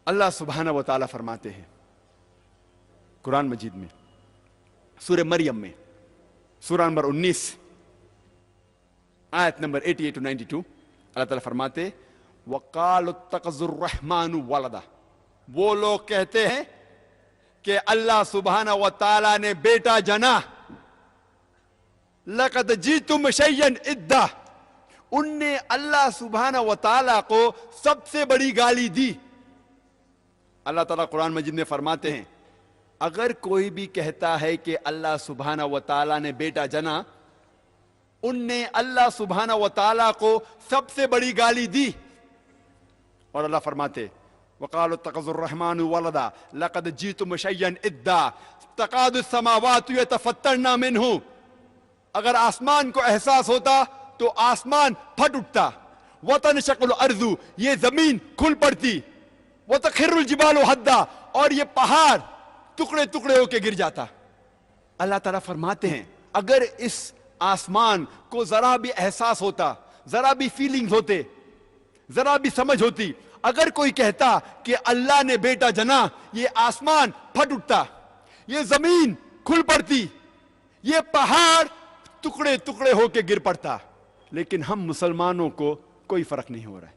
اللہ سبحانہ و تعالیٰ فرماتے ہیں قرآن مجید میں سورہ مریم میں سورہ نمبر 19 آیت نمبر 88 to 92 اللہ تعالیٰ فرماتے وَقَالُوا اتَّخَذَ الرَّحْمَنُ وَلَدًا، وہ لوگ کہتے ہیں کہ اللہ سبحانہ و تعالیٰ نے بیٹا جنا. لَقَدْ جِئْتُمْ شَيْئًا إِدًّا، ان نے اللہ سبحانہ و تعالیٰ کو سب سے بڑی گالی دی. اللہ تعالیٰ قرآن مجید میں فرماتے ہیں اگر کوئی بھی کہتا ہے کہ اللہ سبحانہ و تعالیٰ نے بیٹا جنا، ان نے اللہ سبحانہ و تعالیٰ کو سب سے بڑی گالی دی. اور اللہ فرماتے وَقَالُوا اتَّخَذَ الرَّحْمَنُ وَلَدًا لَقَدْ جِئْتُمْ شَيْئًا إِدًّا تَكَادُ السَّمَاوَاتُ يَتَفَطَّرْنَ مِنْهُ، اگر آسمان کو احساس ہوتا تو آسمان پھٹ اٹھتا. وَتَنشَقُّ الْأَرْضُ، یہ زمین کھل پڑتی. وَتَخِرُّ الْجِبَالُ هَدًّا، اور یہ پہاڑ ٹکڑے ٹکڑے ہو کے گر جاتا. اللہ تعالیٰ فرماتے ہیں اگر اس آسمان کو ذرا بھی احساس ہوتا، ذرا بھی فیلنگز ہوتے، ذرا بھی سمجھ ہوتی، اگر کوئی کہتا کہ اللہ نے بیٹا جنا، یہ آسمان پھٹ اٹھتا، یہ زمین کھل پڑتی، یہ پہاڑ ٹکڑے ٹکڑے ہو کے گر پڑتا. لیکن ہم مسلمانوں کو کوئی فرق نہیں ہو رہا ہے.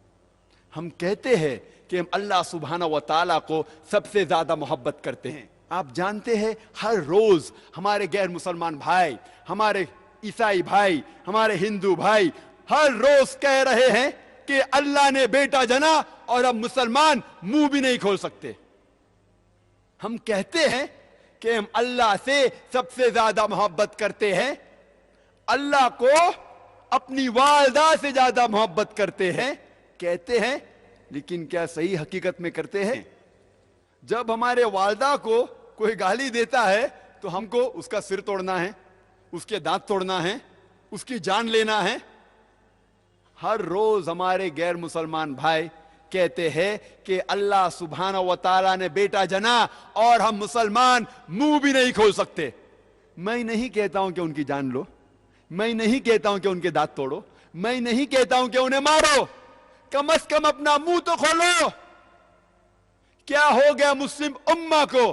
ہم کہتے ہیں کہ ہم اللہ سبحانہ و تعالیٰ کو سب سے زیادہ محبت کرتے ہیں. آپ جانتے ہیں ہر روز ہمارے غیر مسلمان بھائی، ہمارے عیسائی بھائی، ہمارے ہندو بھائی ہر روز کہہ رہے ہیں کہ اللہ نے بیٹا جنا، اور ہم مسلمان منہ بھی نہیں کھول سکتے. ہم کہتے ہیں کہ ہم اللہ سے سب سے زیادہ محبت کرتے ہیں، اللہ کو اپنی والدہ سے زیادہ محبت کرتے ہیں کہتے ہیں، لیکن کیا صحیح حقیقت میں کرتے ہیں؟ جب ہمارے والدہ کو کوئی گالی دیتا ہے تو ہم کو اس کا سر توڑنا ہے، اس کے دانت توڑنا ہے، اس کی جان لینا ہے. ہر روز ہمارے غیر مسلمان بھائی کہتے ہیں کہ اللہ سبحانہ و تعالیٰ نے بیٹا جنا، اور ہم مسلمان منہ بھی نہیں کھول سکتے. میں نہیں کہتا ہوں کہ ان کی جان لو، میں نہیں کہتا ہوں کہ ان کے دانت توڑو، میں نہیں کہتا ہوں کہ انہیں مارو، کم از کم اپنا منہ تو کھولو. کیا ہو گیا مسلم امہ کو؟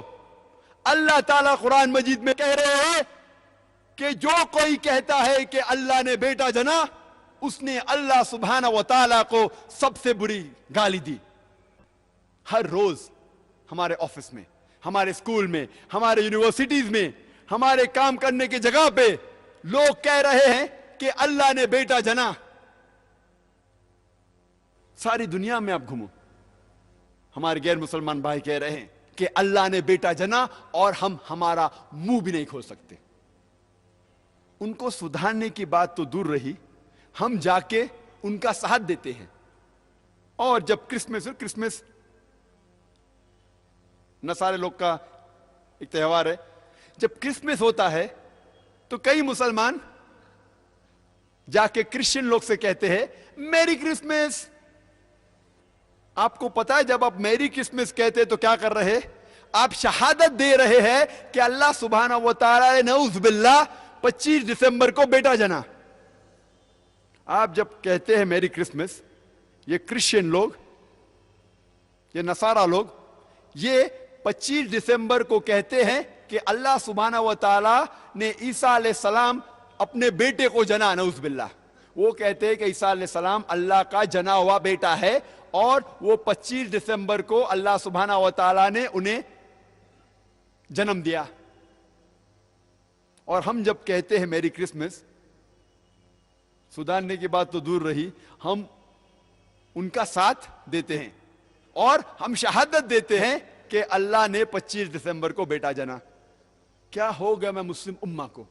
اللہ تعالیٰ قرآن مجید میں کہہ رہے ہیں کہ جو کوئی کہتا ہے کہ اللہ نے بیٹا جنا، اس نے اللہ سبحانہ و تعالیٰ کو سب سے بری گالی دی. ہر روز ہمارے آفس میں، ہمارے اسکول میں، ہمارے یونیورسٹیز میں، ہمارے کام کرنے کی جگہ پہ لوگ کہہ رہے ہیں کہ اللہ نے بیٹا جنا. ساری دنیا میں آپ گھومو، ہمارے غیر مسلمان بھائی کہہ رہے ہیں کہ اللہ نے بیٹا جنا، اور ہم ہمارا منہ بھی نہیں کھول سکتے. ان کو سدھارنے کی بات تو دور رہی، ہم جا کے ان کا ساتھ دیتے ہیں. اور جب کرسمس نصارے لوگ کا ایک تہوار ہے، جب کرسمس ہوتا ہے تو کئی مسلمان جا کے کرسچن لوگ سے کہتے ہیں میری کرسمس. آپ کو پتا ہے جب آپ میری کرسمس کہتے تو کیا کر رہے؟ آپ شہادت دے رہے ہیں کہ اللہ سبحانہ و تعالیٰ نے نعوذ باللہ 25 دسمبر کو بیٹا جنا. آپ جب کہتے ہیں میری کرسمس، یہ کرسچن لوگ، یہ نصارہ لوگ، یہ 25 دسمبر کو کہتے ہیں کہ اللہ سبحانہ و تعالیٰ نے عیسیٰ علیہ السلام اپنے بیٹے کو جنا. نعوذ باللہ. وہ کہتے ہیں کہ عیسیٰ علیہ السلام اللہ کا جنا ہوا بیٹا ہے، اور وہ 25 دسمبر کو اللہ سبحانہ و تعالیٰ نے انہیں جنم دیا. اور ہم جب کہتے ہیں میری کرسمس، سدھارنے کی بات تو دور رہی، ہم ان کا ساتھ دیتے ہیں اور ہم شہادت دیتے ہیں کہ اللہ نے 25 دسمبر کو بیٹا جنا. کیا ہو گیا میں مسلم امہ کو؟